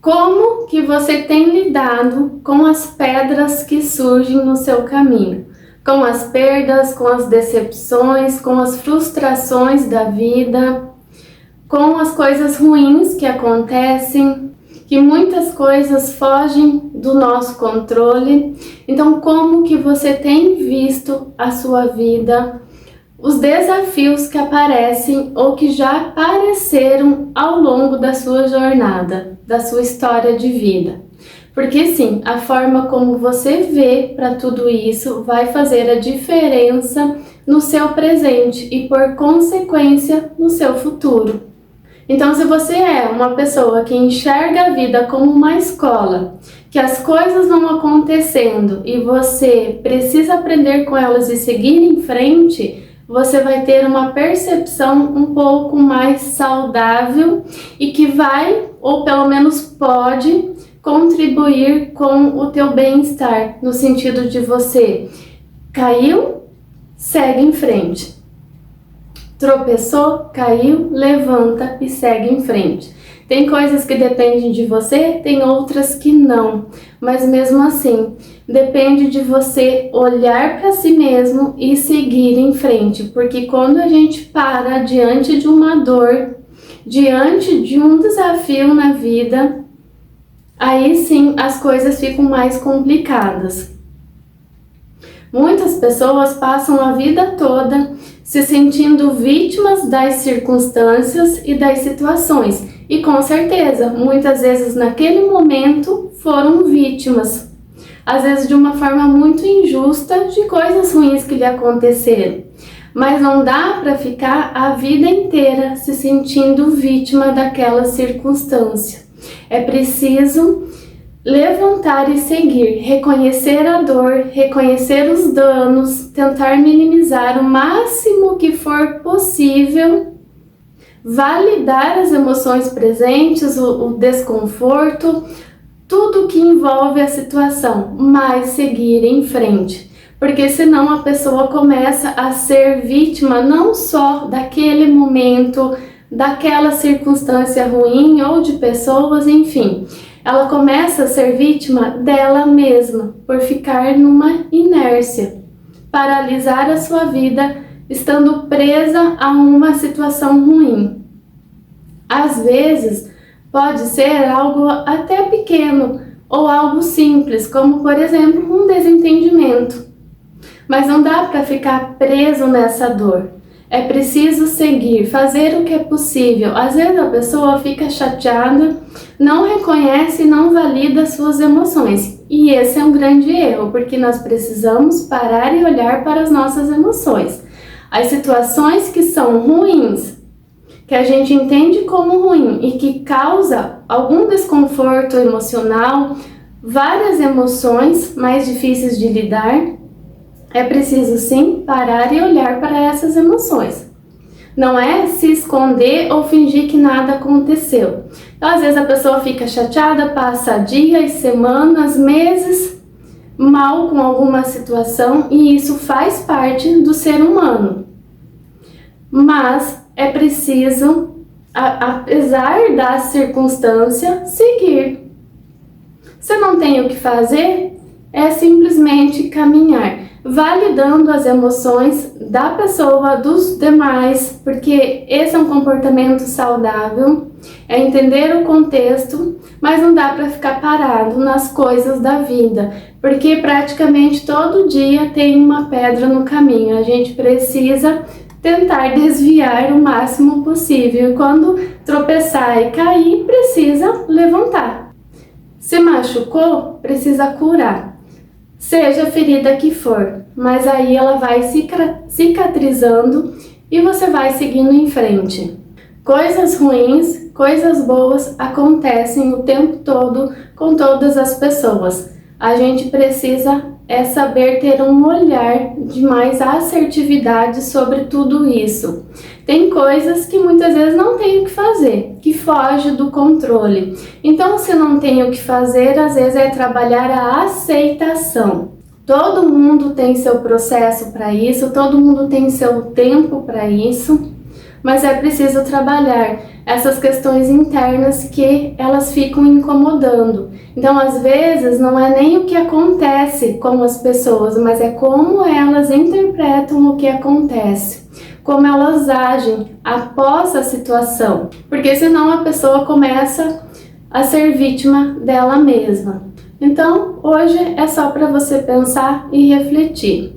Como que você tem lidado com as pedras que surgem no seu caminho? Com as perdas, com as decepções, com as frustrações da vida, com as coisas ruins que acontecem, que muitas coisas fogem do nosso controle. Então, como que você tem visto a sua vida, os desafios que aparecem ou que já apareceram ao longo da sua jornada, da sua história de vida? Porque sim, a forma como você vê para tudo isso vai fazer a diferença no seu presente e, por consequência, no seu futuro. Então, se você é uma pessoa que enxerga a vida como uma escola, que as coisas vão acontecendo e você precisa aprender com elas e seguir em frente, você vai ter uma percepção um pouco mais saudável e que vai, ou pelo menos pode, contribuir com o teu bem-estar, no sentido de você caiu, segue em frente. Tropeçou, caiu, levanta e segue em frente. Tem coisas que dependem de você, tem outras que não. Mas mesmo assim, depende de você olhar para si mesmo e seguir em frente. Porque quando a gente para diante de uma dor, diante de um desafio na vida, aí sim as coisas ficam mais complicadas. Muitas pessoas passam a vida toda se sentindo vítimas das circunstâncias e das situações. E com certeza, muitas vezes naquele momento foram vítimas. Às vezes de uma forma muito injusta de coisas ruins que lhe aconteceram. Mas não dá para ficar a vida inteira se sentindo vítima daquela circunstância. É preciso levantar e seguir, reconhecer a dor, reconhecer os danos, tentar minimizar o máximo que for possível, validar as emoções presentes, o desconforto, tudo que envolve a situação, mas seguir em frente. Porque senão a pessoa começa a ser vítima não só daquele momento, daquela circunstância ruim ou de pessoas, enfim. Ela começa a ser vítima dela mesma, por ficar numa inércia, paralisar a sua vida, estando presa a uma situação ruim. Às vezes, pode ser algo até pequeno, ou algo simples, como por exemplo, um desentendimento. Mas não dá para ficar preso nessa dor. É preciso seguir, fazer o que é possível. Às vezes a pessoa fica chateada, não reconhece e não valida as suas emoções. E esse é um grande erro, porque nós precisamos parar e olhar para as nossas emoções. As situações que são ruins, que a gente entende como ruim e que causa algum desconforto emocional, várias emoções mais difíceis de lidar, é preciso sim parar e olhar para essas emoções. Não é se esconder ou fingir que nada aconteceu. Então, às vezes a pessoa fica chateada, passa dias, semanas, meses mal com alguma situação e isso faz parte do ser humano. Mas é preciso, apesar da circunstância, seguir. Se não tem o que fazer, é simplesmente caminhar, validando as emoções da pessoa, dos demais, porque esse é um comportamento saudável, é entender o contexto, mas não dá para ficar parado nas coisas da vida, porque praticamente todo dia tem uma pedra no caminho, a gente precisa tentar desviar o máximo possível, e quando tropeçar e cair, precisa levantar. Se machucou, precisa curar. Seja a ferida que for, mas aí ela vai cicatrizando e você vai seguindo em frente. Coisas ruins, coisas boas acontecem o tempo todo com todas as pessoas. A gente precisa saber ter um olhar de mais assertividade sobre tudo isso. Tem coisas que muitas vezes não tem o que fazer, que foge do controle. Então, se não tem o que fazer, às vezes é trabalhar a aceitação. Todo mundo tem seu processo para isso, todo mundo tem seu tempo para isso. mas é preciso trabalhar essas questões internas que elas ficam incomodando. Então, às vezes, não é nem o que acontece com as pessoas, mas é como elas interpretam o que acontece, como elas agem após a situação, porque senão a pessoa começa a ser vítima dela mesma. Então, hoje é só para você pensar e refletir.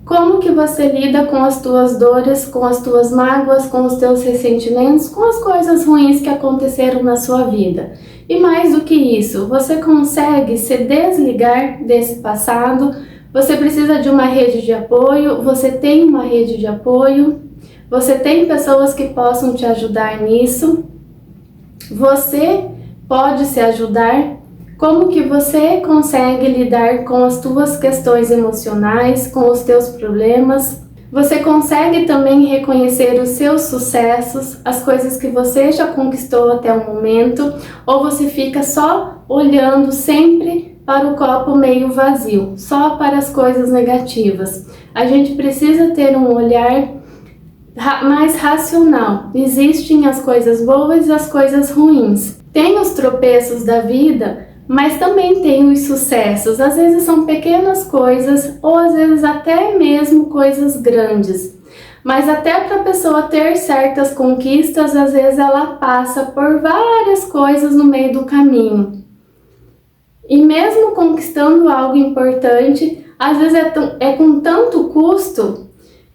Como que você lida com as tuas dores, com as tuas mágoas, com os teus ressentimentos, com as coisas ruins que aconteceram na sua vida? E mais do que isso, você consegue se desligar desse passado? Você precisa de uma rede de apoio? Você tem uma rede de apoio? Você tem pessoas que possam te ajudar nisso? Você pode se ajudar? Como que você consegue lidar com as tuas questões emocionais, com os teus problemas? Você consegue também reconhecer os seus sucessos, as coisas que você já conquistou até o momento, ou você fica só olhando sempre para o copo meio vazio, só para as coisas negativas? A gente precisa ter um olhar mais racional. Existem as coisas boas e as coisas ruins. Tem os tropeços da vida, mas também tem os sucessos. Às vezes são pequenas coisas ou às vezes até mesmo coisas grandes. Mas até para a pessoa ter certas conquistas, às vezes ela passa por várias coisas no meio do caminho. E mesmo conquistando algo importante, às vezes é com tanto custo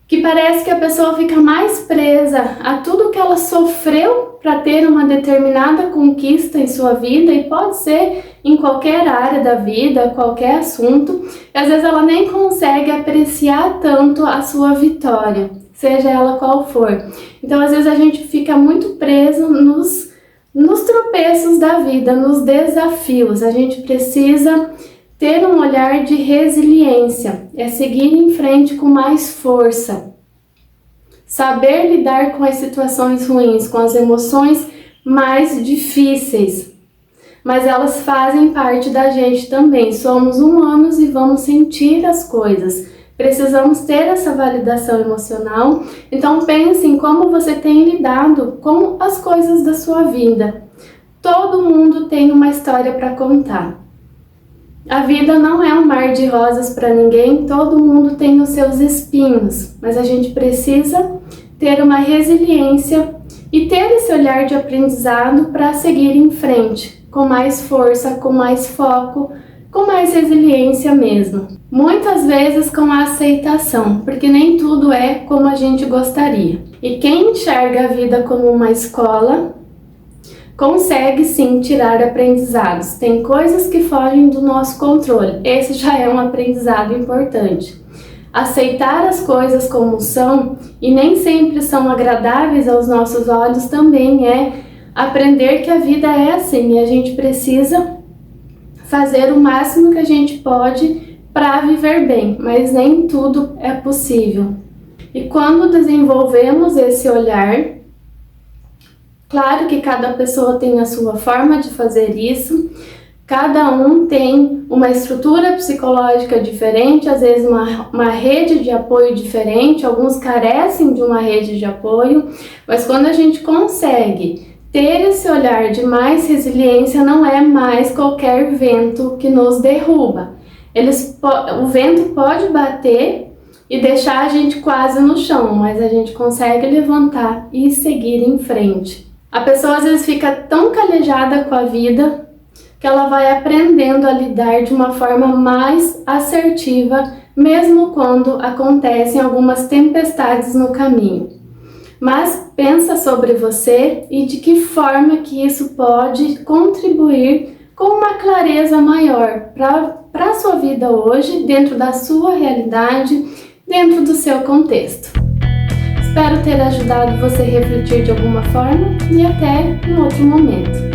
que parece que a pessoa fica mais presa a tudo que ela sofreu para ter uma determinada conquista em sua vida, e pode ser em qualquer área da vida, qualquer assunto, e às vezes ela nem consegue apreciar tanto a sua vitória, seja ela qual for. Então às vezes a gente fica muito preso nos tropeços da vida, nos desafios. A gente precisa ter um olhar de resiliência, é seguir em frente com mais força. Saber lidar com as situações ruins, com as emoções mais difíceis. Mas elas fazem parte da gente também. Somos humanos e vamos sentir as coisas. Precisamos ter essa validação emocional. Então pense em como você tem lidado com as coisas da sua vida. Todo mundo tem uma história para contar. A vida não é um mar de rosas para ninguém, todo mundo tem os seus espinhos, mas a gente precisa ter uma resiliência e ter esse olhar de aprendizado para seguir em frente, com mais força, com mais foco, com mais resiliência mesmo. Muitas vezes com a aceitação, porque nem tudo é como a gente gostaria. E quem enxerga a vida como uma escola consegue sim tirar aprendizados. Tem coisas que fogem do nosso controle. Esse já é um aprendizado importante. Aceitar as coisas como são e nem sempre são agradáveis aos nossos olhos também é aprender que a vida é assim e a gente precisa fazer o máximo que a gente pode para viver bem, mas nem tudo é possível. E quando desenvolvemos esse olhar, claro que cada pessoa tem a sua forma de fazer isso, cada um tem uma estrutura psicológica diferente, às vezes uma rede de apoio diferente, alguns carecem de uma rede de apoio, mas quando a gente consegue ter esse olhar de mais resiliência, não é mais qualquer vento que nos derruba. O vento pode bater e deixar a gente quase no chão, mas a gente consegue levantar e seguir em frente. A pessoa às vezes fica tão calejada com a vida que ela vai aprendendo a lidar de uma forma mais assertiva, mesmo quando acontecem algumas tempestades no caminho. Mas pensa sobre você e de que forma que isso pode contribuir com uma clareza maior para a sua vida hoje, dentro da sua realidade, dentro do seu contexto. Espero ter ajudado você a refletir de alguma forma e até um outro momento.